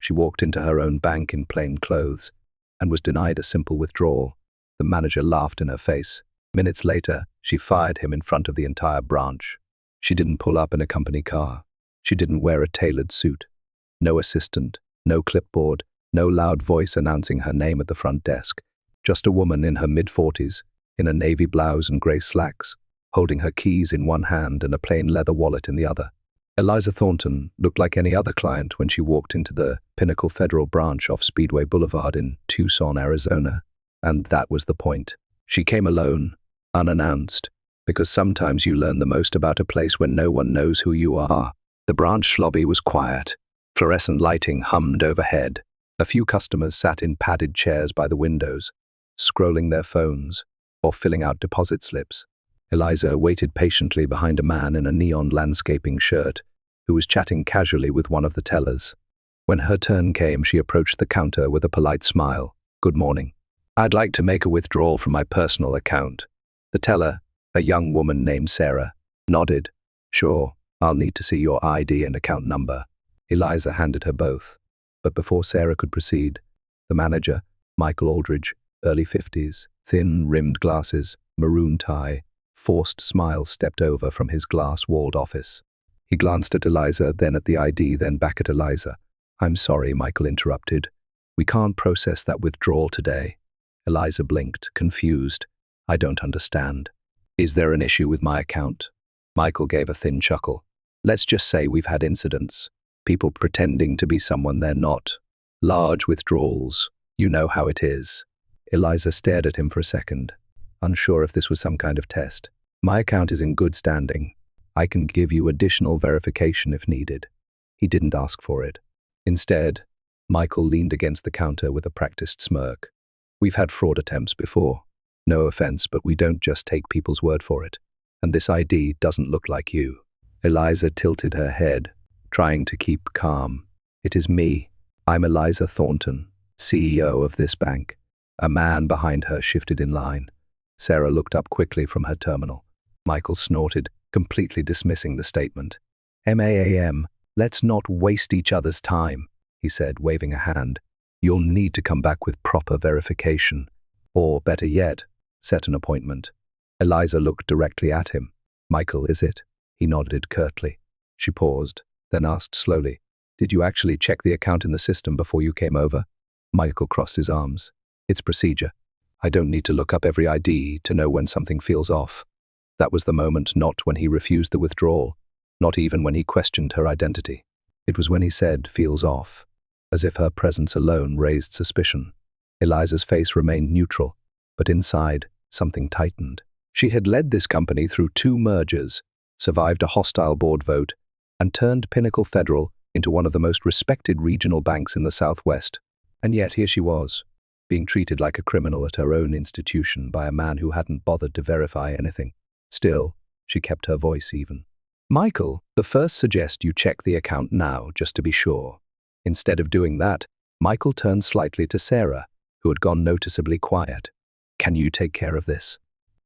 She walked into her own bank in plain clothes and was denied a simple withdrawal. The manager laughed in her face. Minutes later, she fired him in front of the entire branch. She didn't pull up in a company car. She didn't wear a tailored suit. No assistant, no clipboard, no loud voice announcing her name at the front desk. Just a woman in her mid-40s, in a navy blouse and grey slacks, holding her keys in one hand and a plain leather wallet in the other. Eliza Thornton looked like any other client when she walked into the Pinnacle Federal branch off Speedway Boulevard in Tucson, Arizona. And that was the point. She came alone, unannounced, because sometimes you learn the most about a place when no one knows who you are. The branch lobby was quiet. Fluorescent lighting hummed overhead. A few customers sat in padded chairs by the windows, scrolling their phones or filling out deposit slips. Eliza waited patiently behind a man in a neon landscaping shirt who was chatting casually with one of the tellers. When her turn came, she approached the counter with a polite smile. "Good morning. I'd like to make a withdrawal from my personal account." The teller, a young woman named Sarah, nodded. "Sure, I'll need to see your ID and account number." Eliza handed her both. But before Sarah could proceed, the manager, Michael Aldridge, early 50s, thin-rimmed glasses, maroon tie, forced smile, stepped over from his glass-walled office. He glanced at Eliza, then at the ID, then back at Eliza. "I'm sorry," Michael interrupted. "We can't process that withdrawal today." Eliza blinked, confused. "I don't understand. Is there an issue with my account?" Michael gave a thin chuckle. "Let's just say we've had incidents. People pretending to be someone they're not. Large withdrawals. You know how it is." Eliza stared at him for a second, unsure if this was some kind of test. "My account is in good standing. I can give you additional verification if needed." He didn't ask for it. Instead, Michael leaned against the counter with a practiced smirk. "We've had fraud attempts before. No offense, but we don't just take people's word for it. And this ID doesn't look like you." Eliza tilted her head, trying to keep calm. "It is me. I'm Eliza Thornton, CEO of this bank." A man behind her shifted in line. Sarah looked up quickly from her terminal. Michael snorted, completely dismissing the statement. "Ma'am, let's not waste each other's time," he said, waving a hand. "You'll need to come back with proper verification. Or, better yet, set an appointment." Eliza looked directly at him. "Michael, is it?" He nodded curtly. She paused, then asked slowly, "Did you actually check the account in the system before you came over?" Michael crossed his arms. "It's procedure. I don't need to look up every ID to know when something feels off." That was the moment, not when he refused the withdrawal, not even when he questioned her identity. It was when he said, "feels off," as if her presence alone raised suspicion. Eliza's face remained neutral, but inside, something tightened. She had led this company through 2 mergers, survived a hostile board vote, and turned Pinnacle Federal into one of the most respected regional banks in the Southwest. And yet here she was, being treated like a criminal at her own institution by a man who hadn't bothered to verify anything. Still, she kept her voice even. "Michael, the first suggest you check the account now, just to be sure." Instead of doing that, Michael turned slightly to Sarah, who had gone noticeably quiet. "Can you take care of this?"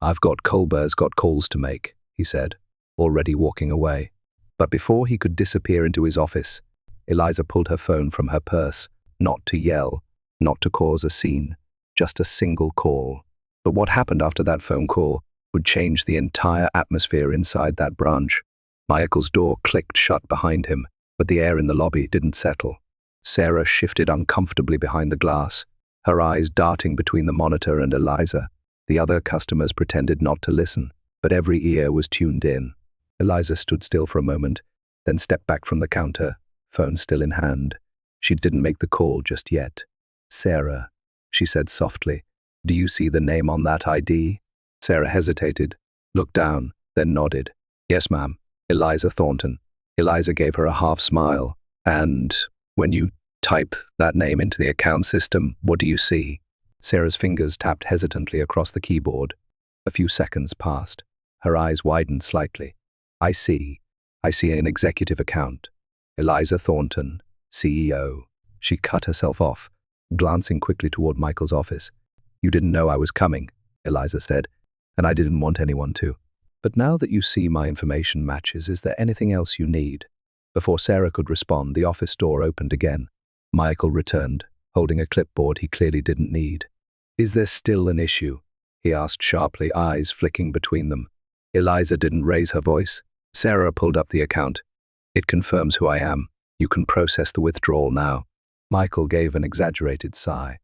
"I've got Colbert's got calls to make," he said, already walking away. But before he could disappear into his office, Eliza pulled her phone from her purse, not to yell, not to cause a scene, just a single call. But what happened after that phone call would change the entire atmosphere inside that branch. Michael's door clicked shut behind him, but the air in the lobby didn't settle. Sarah shifted uncomfortably behind the glass, her eyes darting between the monitor and Eliza. The other customers pretended not to listen, but every ear was tuned in. Eliza stood still for a moment, then stepped back from the counter, phone still in hand. She didn't make the call just yet. "Sarah," she said softly, "do you see the name on that ID?" Sarah hesitated, looked down, then nodded. "Yes, ma'am. Eliza Thornton." Eliza gave her a half smile. "And when you type that name into the account system, what do you see?" Sarah's fingers tapped hesitantly across the keyboard. A few seconds passed. Her eyes widened slightly. I see an executive account. Eliza Thornton, CEO." She cut herself off, glancing quickly toward Michael's office. "You didn't know I was coming," Eliza said, "and I didn't want anyone to. But now that you see my information matches, is there anything else you need?" Before Sarah could respond, the office door opened again. Michael returned, holding a clipboard he clearly didn't need. Is there still an issue? He asked sharply, eyes flicking between them. Eliza didn't raise her voice. Sarah pulled up the account. It confirms who I am. You can process the withdrawal now. Michael gave an exaggerated sigh.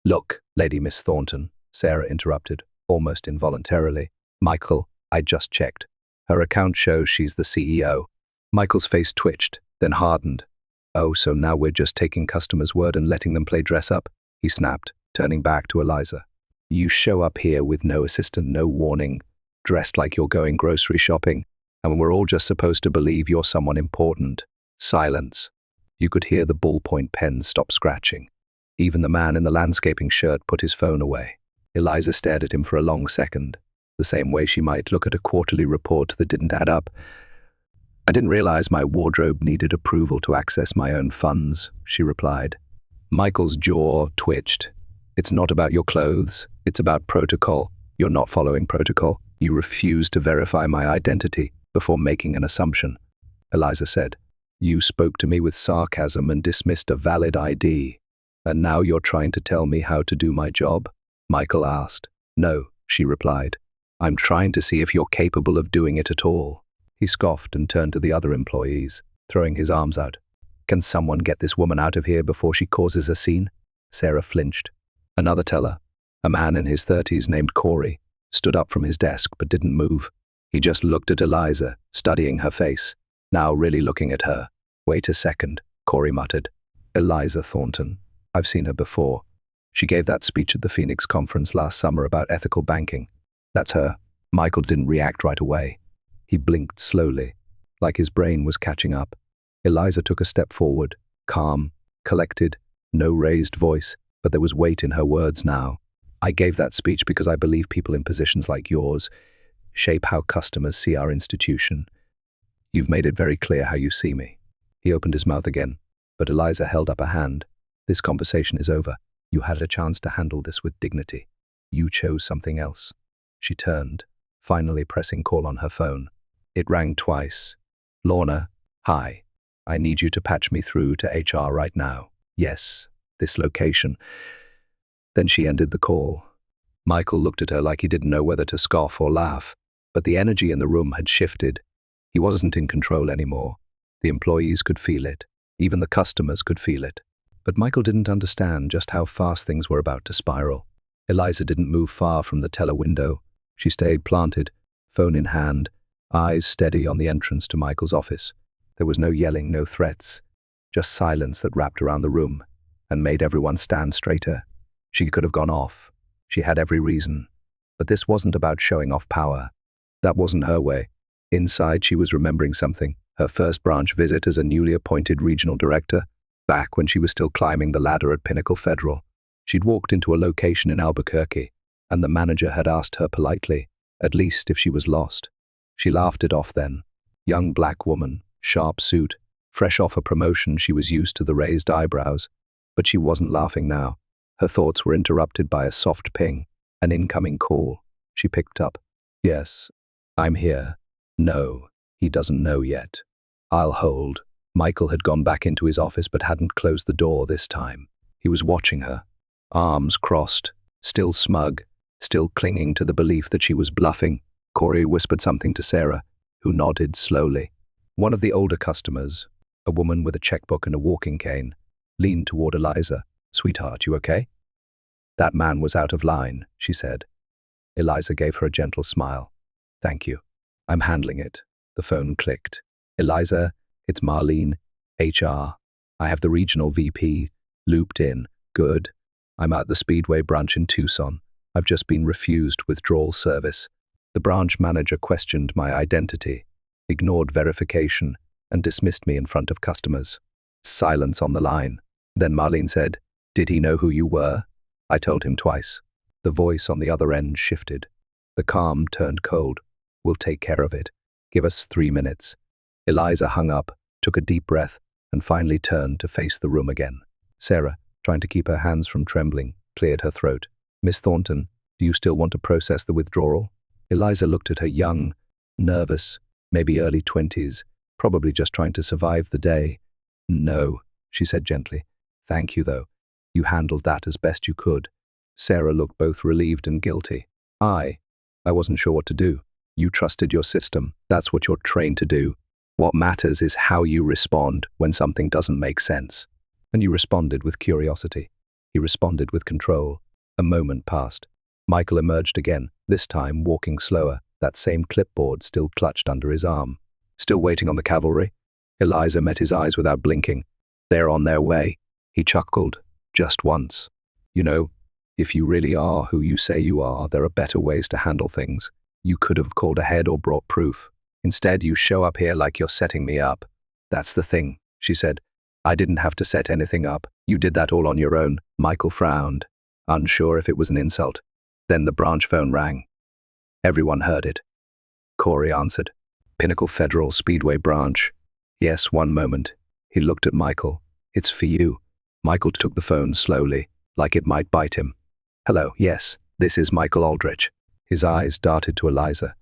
Look, Lady Miss Thornton, Sarah interrupted, almost involuntarily. Michael, I just checked. Her account shows she's the CEO. Michael's face twitched, then hardened. Oh, so now we're just taking customers' word and letting them play dress up? He snapped, turning back to Eliza. You show up here with no assistant, no warning, dressed like you're going grocery shopping, and we're all just supposed to believe you're someone important. Silence. You could hear the ballpoint pen stop scratching. Even the man in the landscaping shirt put his phone away. Eliza stared at him for a long second, the same way she might look at a quarterly report that didn't add up. I didn't realize my wardrobe needed approval to access my own funds, she replied. Michael's jaw twitched. It's not about your clothes, it's about protocol. You're not following protocol. You refuse to verify my identity before making an assumption, Eliza said. You spoke to me with sarcasm and dismissed a valid ID. And now you're trying to tell me how to do my job? Michael asked. No, she replied. I'm trying to see if you're capable of doing it at all. He scoffed and turned to the other employees, throwing his arms out. Can someone get this woman out of here before she causes a scene? Sarah flinched. Another teller, a man in his 30s named Corey, stood up from his desk but didn't move. He just looked at Eliza, studying her face, now really looking at her. Wait a second, Corey muttered. Eliza Thornton. I've seen her before. She gave that speech at the Phoenix conference last summer about ethical banking. That's her. Michael didn't react right away. He blinked slowly, like his brain was catching up. Eliza took a step forward, calm, collected, no raised voice, but there was weight in her words now. I gave that speech because I believe people in positions like yours shape how customers see our institution. You've made it very clear how you see me. He opened his mouth again, but Eliza held up a hand. This conversation is over. You had a chance to handle this with dignity. You chose something else. She turned, finally pressing call on her phone. It rang twice. Lorna, hi. I need you to patch me through to HR right now. Yes, this location. Then she ended the call. Michael looked at her like he didn't know whether to scoff or laugh, but the energy in the room had shifted. He wasn't in control anymore. The employees could feel it. Even the customers could feel it. But Michael didn't understand just how fast things were about to spiral. Eliza didn't move far from the teller window. She stayed planted, phone in hand, eyes steady on the entrance to Michael's office. There was no yelling, no threats, just silence that wrapped around the room and made everyone stand straighter. She could have gone off. She had every reason. But this wasn't about showing off power. That wasn't her way. Inside, she was remembering something. Her first branch visit as a newly appointed regional director, back when she was still climbing the ladder at Pinnacle Federal. She'd walked into a location in Albuquerque, and the manager had asked her politely, at least if she was lost. She laughed it off then. Young black woman, sharp suit, fresh off a promotion, she was used to the raised eyebrows. But she wasn't laughing now. Her thoughts were interrupted by a soft ping, an incoming call. She picked up. Yes, I'm here. No, he doesn't know yet. I'll hold. Michael had gone back into his office but hadn't closed the door this time. He was watching her, arms crossed, still smug, still clinging to the belief that she was bluffing. Corey whispered something to Sarah, who nodded slowly. One of the older customers, a woman with a checkbook and a walking cane, leaned toward Eliza. Sweetheart, you okay? That man was out of line, she said. Eliza gave her a gentle smile. Thank you. I'm handling it. The phone clicked. Eliza, it's Marlene, HR. I have the regional VP looped in. Good. I'm at the Speedway branch in Tucson. I've just been refused withdrawal service. The branch manager questioned my identity, ignored verification, and dismissed me in front of customers. Silence on the line. Then Marlene said, Did he know who you were? I told him twice. The voice on the other end shifted. The calm turned cold. We'll take care of it. Give us 3 minutes. Eliza hung up, took a deep breath, and finally turned to face the room again. Sarah, trying to keep her hands from trembling, cleared her throat. Miss Thornton, do you still want to process the withdrawal? Eliza looked at her young, nervous, maybe early 20s, probably just trying to survive the day. No, she said gently. Thank you, though. You handled that as best you could. Sarah looked both relieved and guilty. I wasn't sure what to do. You trusted your system. That's what you're trained to do. What matters is how you respond when something doesn't make sense. And you responded with curiosity. He responded with control. A moment passed. Michael emerged again, this time walking slower, that same clipboard still clutched under his arm. Still waiting on the cavalry? Eliza met his eyes without blinking. They're on their way. He chuckled. Just once. You know, if you really are who you say you are, there are better ways to handle things. You could have called ahead or brought proof. Instead, you show up here like you're setting me up. That's the thing, she said. I didn't have to set anything up. You did that all on your own. Michael frowned, unsure if it was an insult. Then the branch phone rang. Everyone heard it. Corey answered. Pinnacle Federal Speedway branch. Yes, one moment. He looked at Michael. It's for you. Michael took the phone slowly, like it might bite him. Hello, yes, this is Michael Aldrich. His eyes darted to Eliza.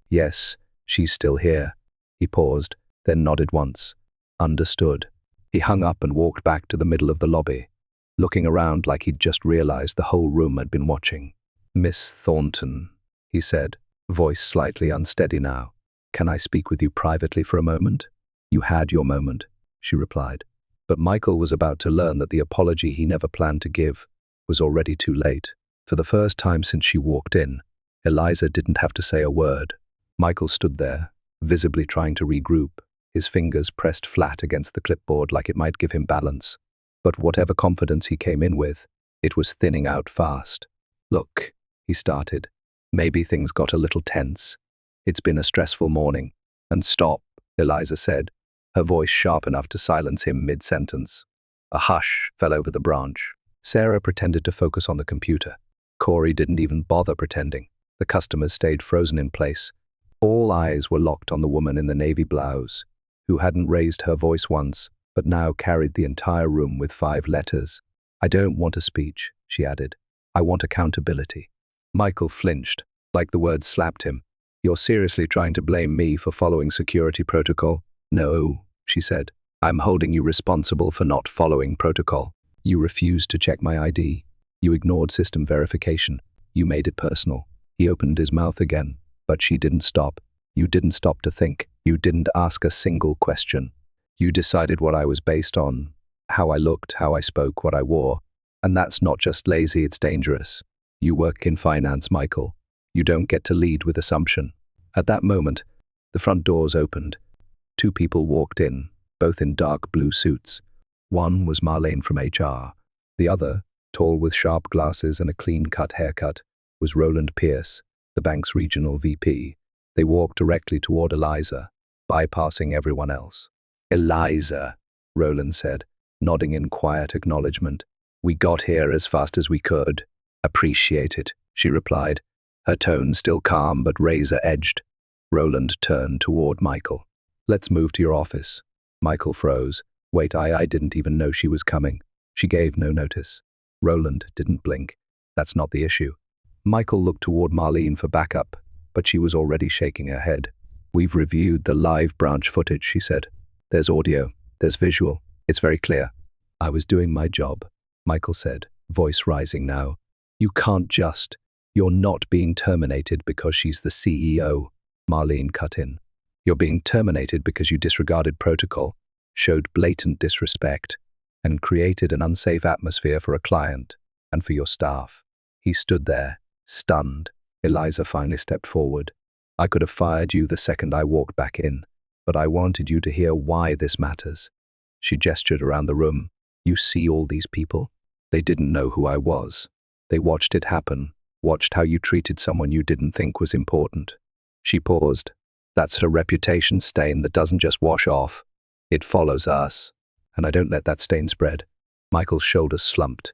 Yes, she's still here. He paused, then nodded once. Understood. He hung up and walked back to the middle of the lobby, looking around like he'd just realized the whole room had been watching. Miss Thornton, he said, voice slightly unsteady now. Can I speak with you privately for a moment? You had your moment, she replied. But Michael was about to learn that the apology he never planned to give was already too late. For the first time since she walked in, Eliza didn't have to say a word. Michael stood there, visibly trying to regroup, his fingers pressed flat against the clipboard like it might give him balance. But whatever confidence he came in with, it was thinning out fast. Look, he started. Maybe things got a little tense. It's been a stressful morning. And stop, Eliza said, her voice sharp enough to silence him mid-sentence. A hush fell over the branch. Sarah pretended to focus on the computer. Corey didn't even bother pretending. The customers stayed frozen in place. All eyes were locked on the woman in the navy blouse, who hadn't raised her voice once, but now carried the entire room with 5 letters. I don't want a speech, she added. I want accountability. Michael flinched, like the words slapped him. You're seriously trying to blame me for following security protocol? No, she said. I'm holding you responsible for not following protocol. You refused to check my ID. You ignored system verification. You made it personal. He opened his mouth again, but she didn't stop. You didn't stop to think. You didn't ask a single question. You decided what I was based on, how I looked, how I spoke, what I wore. And that's not just lazy, it's dangerous. You work in finance, Michael. You don't get to lead with assumption. At that moment, the front doors opened. 2 people walked in, both in dark blue suits. One was Marlene from HR. The other, tall with sharp glasses and a clean-cut haircut, was Roland Pierce, the bank's regional VP. They walked directly toward Eliza, bypassing everyone else. Eliza, Roland said, nodding in quiet acknowledgement. We got here as fast as we could. Appreciate it, she replied, her tone still calm but razor-edged. Roland turned toward Michael. Let's move to your office. Michael froze. Wait, I didn't even know she was coming. She gave no notice. Roland didn't blink. That's not the issue. Michael looked toward Marlene for backup, but she was already shaking her head. We've reviewed the live branch footage, she said. There's audio, there's visual. It's very clear. I was doing my job, Michael said, voice rising now. You can't just. You're not being terminated because she's the CEO, Marlene cut in. You're being terminated because you disregarded protocol, showed blatant disrespect, and created an unsafe atmosphere for a client and for your staff. He stood there, stunned. Eliza finally stepped forward. I could have fired you the second I walked back in, but I wanted you to hear why this matters. She gestured around the room. You see all these people? They didn't know who I was. They watched it happen, watched how you treated someone you didn't think was important. She paused. That's a reputation stain that doesn't just wash off. It follows us, and I don't let that stain spread. Michael's shoulders slumped.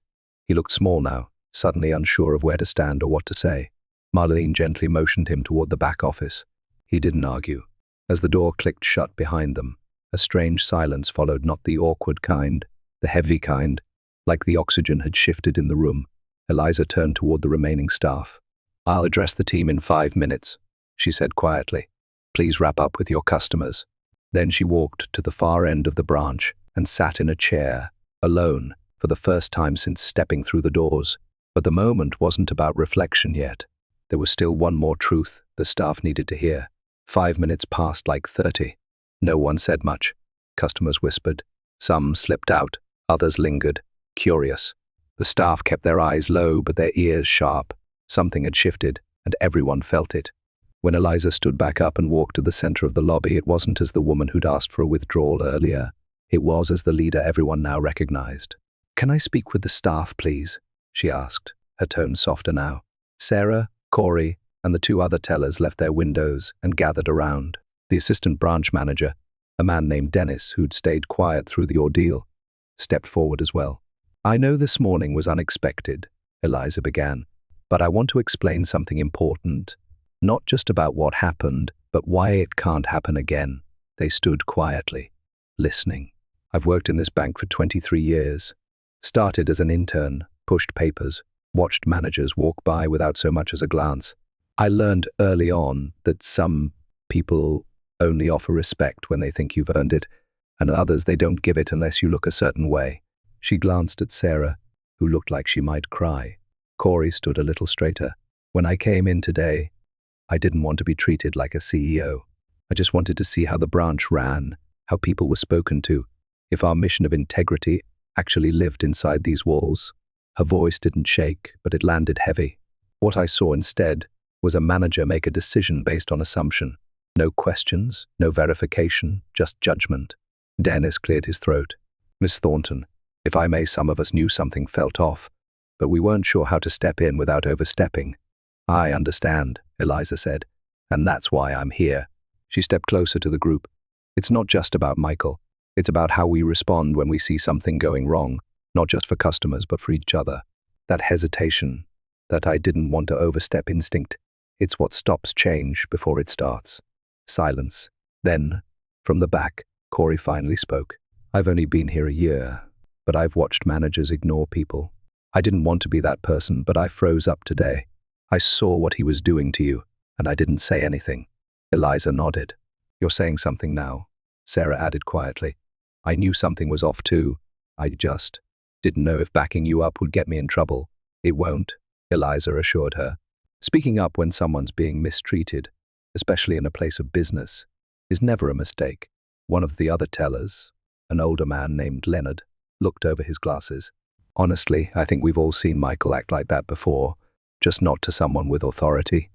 He looked small now, suddenly unsure of where to stand or what to say. Marlene gently motioned him toward the back office. He didn't argue. As the door clicked shut behind them, a strange silence followed, not the awkward kind, the heavy kind. Like the oxygen had shifted in the room, Eliza turned toward the remaining staff. I'll address the team in 5 minutes, she said quietly. Please wrap up with your customers. Then she walked to the far end of the branch and sat in a chair, alone, for the first time since stepping through the doors. But the moment wasn't about reflection yet. There was still one more truth the staff needed to hear. 5 minutes passed like 30. No one said much. Customers whispered. Some slipped out, others lingered, curious. The staff kept their eyes low but their ears sharp. Something had shifted, and everyone felt it. When Eliza stood back up and walked to the center of the lobby, it wasn't as the woman who'd asked for a withdrawal earlier. It was as the leader everyone now recognized. "Can I speak with the staff, please?" she asked, her tone softer now. Sarah, Corey, and the 2 other tellers left their windows and gathered around. The assistant branch manager, a man named Dennis, who'd stayed quiet through the ordeal, stepped forward as well. "I know this morning was unexpected," Eliza began, "but I want to explain something important. Not just about what happened, but why it can't happen again." They stood quietly, listening. "I've worked in this bank for 23 years. Started as an intern, pushed papers, watched managers walk by without so much as a glance. I learned early on that some people only offer respect when they think you've earned it, and others they don't give it unless you look a certain way." She glanced at Sarah, who looked like she might cry. Corey stood a little straighter. "When I came in today, I didn't want to be treated like a CEO. I just wanted to see how the branch ran, how people were spoken to, if our mission of integrity actually lived inside these walls." Her voice didn't shake, but it landed heavy. "What I saw instead was a manager make a decision based on assumption. No questions, no verification, just judgment." Dennis cleared his throat. "Miss Thornton, if I may, some of us knew something felt off, but we weren't sure how to step in without overstepping." "I understand," Eliza said, "and that's why I'm here." She stepped closer to the group. "It's not just about Michael. It's about how we respond when we see something going wrong, not just for customers, but for each other. That hesitation, that I didn't want to overstep instinct, it's what stops change before it starts." Silence. Then, from the back, Corey finally spoke. "I've only been here a year, but I've watched managers ignore people. I didn't want to be that person, but I froze up today. I saw what he was doing to you, and I didn't say anything." Eliza nodded. "You're saying something now," Sarah added quietly. "I knew something was off too. I just didn't know if backing you up would get me in trouble." "It won't," Eliza assured her. "Speaking up when someone's being mistreated, especially in a place of business, is never a mistake." One of the other tellers, an older man named Leonard, looked over his glasses. "Honestly, I think we've all seen Michael act like that before, just not to someone with authority."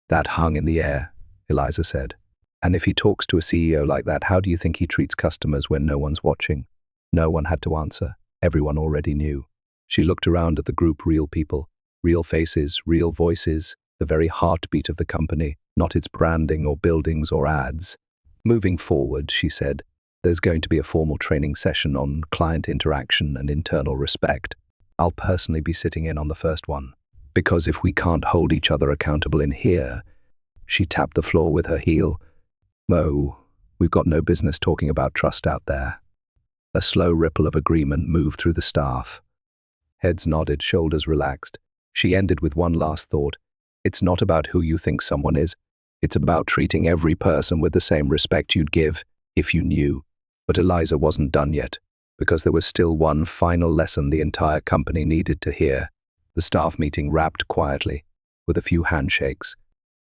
"That hung in the air," Eliza said. "And if he talks to a CEO like that, how do you think he treats customers when no one's watching?" No one had to answer. Everyone already knew. She looked around at the group. Real people, real faces, real voices, the very heartbeat of the company, not its branding or buildings or ads. "Moving forward," she said, "there's going to be a formal training session on client interaction and internal respect. I'll personally be sitting in on the first one. Because if we can't hold each other accountable in here," she tapped the floor with her heel, "we've got no business talking about trust out there." A slow ripple of agreement moved through the staff. Heads nodded, shoulders relaxed. She ended with one last thought. "It's not about who you think someone is. It's about treating every person with the same respect you'd give if you knew." But Eliza wasn't done yet, because there was still one final lesson the entire company needed to hear. The staff meeting wrapped quietly, with a few handshakes,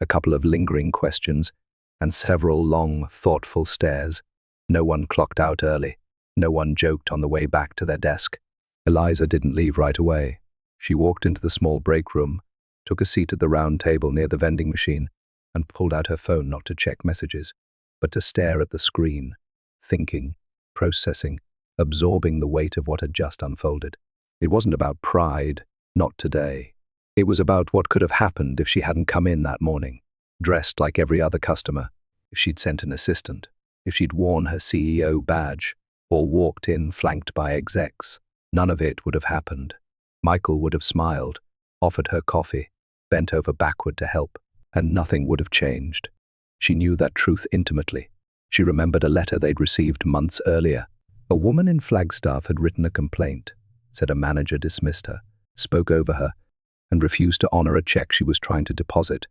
a couple of lingering questions, and several long, thoughtful stares. No one clocked out early. No one joked on the way back to their desk. Eliza didn't leave right away. She walked into the small break room, took a seat at the round table near the vending machine, and pulled out her phone not to check messages, but to stare at the screen, thinking, processing, absorbing the weight of what had just unfolded. It wasn't about pride, not today. It was about what could have happened if she hadn't come in that morning, dressed like every other customer, if she'd sent an assistant, if she'd worn her CEO badge, or walked in flanked by execs. None of it would have happened. Michael would have smiled, offered her coffee, bent over backward to help, and nothing would have changed. She knew that truth intimately. She remembered a letter they'd received months earlier. A woman in Flagstaff had written a complaint, said a manager dismissed her, spoke over her, and refused to honor a check she was trying to deposit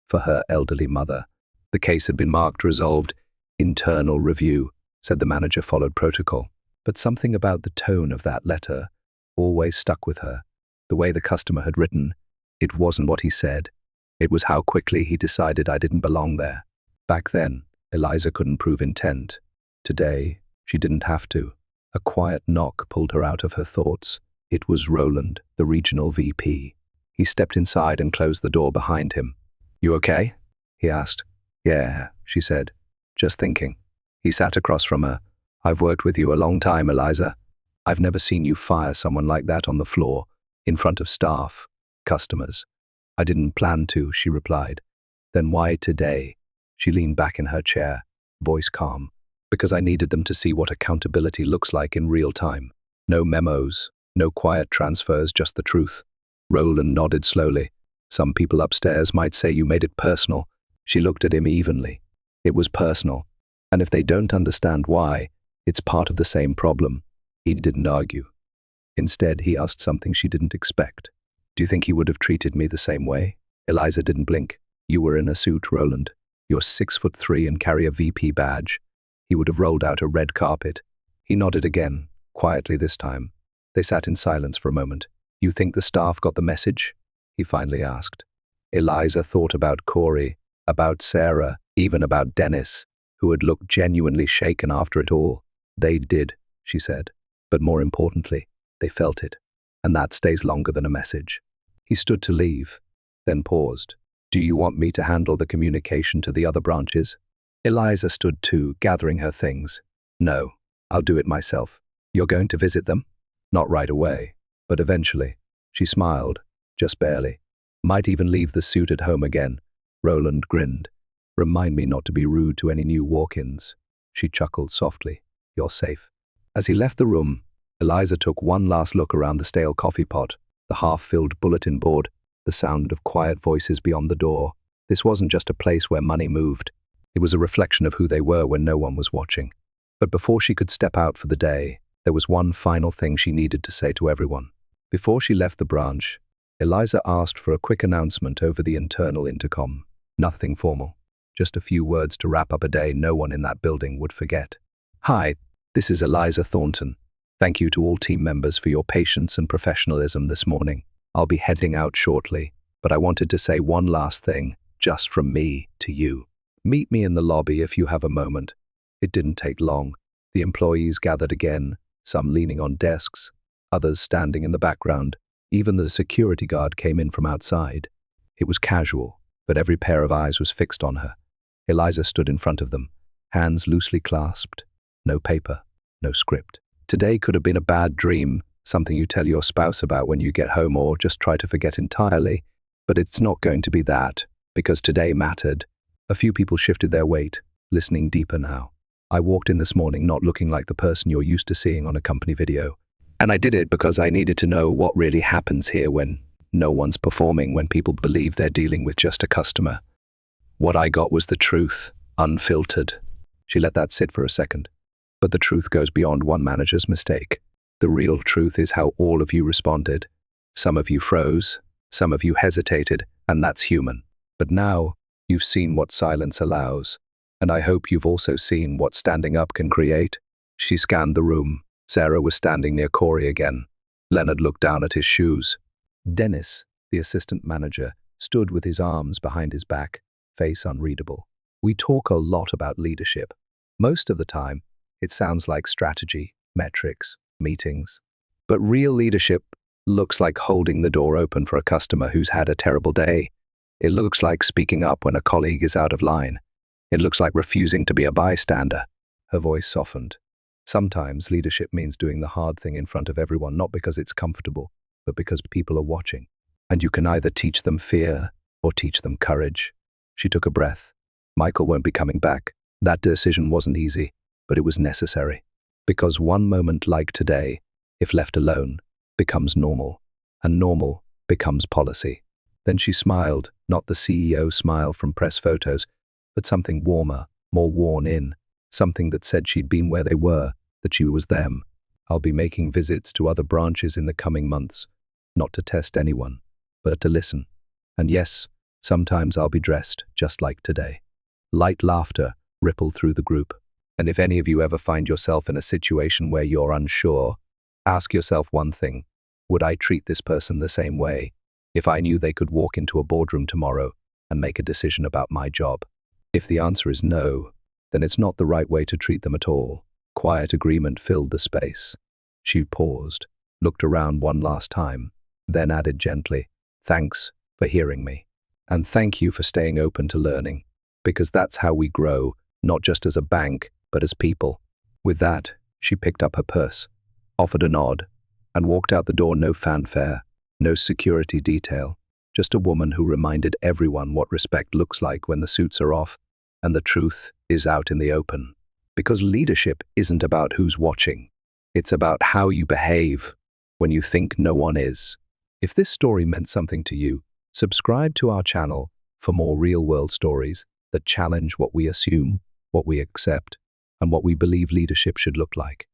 for her elderly mother. The case had been marked resolved. Internal review, said the manager, followed protocol. But something about the tone of that letter always stuck with her. The way the customer had written, it wasn't what he said. It was how quickly he decided I didn't belong there. Back then, Eliza couldn't prove intent. Today, she didn't have to. A quiet knock pulled her out of her thoughts. It was Roland, the regional VP. He stepped inside and closed the door behind him. "You okay?" he asked. "Yeah," she said, "just thinking." He sat across from her. "I've worked with you a long time, Eliza. I've never seen you fire someone like that on the floor, in front of staff, customers." "I didn't plan to," she replied. "Then why today?" She leaned back in her chair, voice calm. "Because I needed them to see what accountability looks like in real time. No memos, no quiet transfers, just the truth." Roland nodded slowly. "Some people upstairs might say you made it personal." She looked at him evenly. "It was personal. And if they don't understand why, it's part of the same problem." He didn't argue. Instead, he asked something she didn't expect. "Do you think he would have treated me the same way?" Eliza didn't blink. "You were in a suit, Roland. You're 6'3" and carry a VP badge. He would have rolled out a red carpet." He nodded again, quietly this time. They sat in silence for a moment. "You think the staff got the message?" he finally asked. Eliza thought about Corey, about Sarah, even about Dennis, who had looked genuinely shaken after it all. "They did," she said. "But more importantly, they felt it. And that stays longer than a message." He stood to leave, then paused. "Do you want me to handle the communication to the other branches?" Eliza stood too, gathering her things. "No, I'll do it myself." "You're going to visit them?" "Not right away, but eventually." She smiled, just barely. "Might even leave the suit at home again." Roland grinned. "Remind me not to be rude to any new walk-ins." She chuckled softly. "You're safe." As he left the room, Eliza took one last look around the stale coffee pot, the half-filled bulletin board, the sound of quiet voices beyond the door. This wasn't just a place where money moved. It was a reflection of who they were when no one was watching. But before she could step out for the day, there was one final thing she needed to say to everyone. Before she left the branch, Eliza asked for a quick announcement over the internal intercom. Nothing formal, just a few words to wrap up a day no one in that building would forget. "Hi, this is Eliza Thornton. Thank you to all team members for your patience and professionalism this morning. I'll be heading out shortly, but I wanted to say one last thing, just from me to you. Meet me in the lobby if you have a moment." It didn't take long. The employees gathered again, some leaning on desks, others standing in the background. Even the security guard came in from outside. It was casual, but every pair of eyes was fixed on her. Eliza stood in front of them, hands loosely clasped. No paper, no script. Today could have been a bad dream, something you tell your spouse about when you get home or just try to forget entirely. But it's not going to be that, because today mattered. A few people shifted their weight, listening deeper now. "I walked in this morning not looking like the person you're used to seeing on a company video. And I did it because I needed to know what really happens here when no one's performing, when people believe they're dealing with just a customer. What I got was the truth, unfiltered." She let that sit for a second. "But the truth goes beyond one manager's mistake. The real truth is how all of you responded. Some of you froze, some of you hesitated, and that's human. But now, you've seen what silence allows, and I hope you've also seen what standing up can create." She scanned the room. Sarah was standing near Corey again. Leonard looked down at his shoes. Dennis, the assistant manager, stood with his arms behind his back, face unreadable. We talk a lot about leadership. Most of the time, it sounds like strategy, metrics, meetings. But real leadership looks like holding the door open for a customer who's had a terrible day. It looks like speaking up when a colleague is out of line. It looks like refusing to be a bystander. Her voice softened. Sometimes leadership means doing the hard thing in front of everyone, not because it's comfortable, but because people are watching. And you can either teach them fear or teach them courage. She took a breath. Michael won't be coming back. That decision wasn't easy, but it was necessary. Because one moment like today, if left alone, becomes normal, and normal becomes policy. Then she smiled, not the CEO smile from press photos, but something warmer, more worn in, something that said she'd been where they were, that she was them. "I'll be making visits to other branches in the coming months, not to test anyone, but to listen. And yes, sometimes I'll be dressed just like today." Light laughter rippled through the group. And if any of you ever find yourself in a situation where you're unsure, ask yourself one thing: would I treat this person the same way if I knew they could walk into a boardroom tomorrow and make a decision about my job? If the answer is no, then it's not the right way to treat them at all. Quiet agreement filled the space. She paused, looked around one last time, then added gently, "Thanks for hearing me. And thank you for staying open to learning, because that's how we grow, not just as a bank, but as people." With that, she picked up her purse, offered a nod, and walked out the door. No fanfare, no security detail, just a woman who reminded everyone what respect looks like when the suits are off and the truth is out in the open. Because leadership isn't about who's watching. It's about how you behave when you think no one is. If this story meant something to you, subscribe to our channel for more real-world stories that challenge what we assume, what we accept, and what we believe leadership should look like.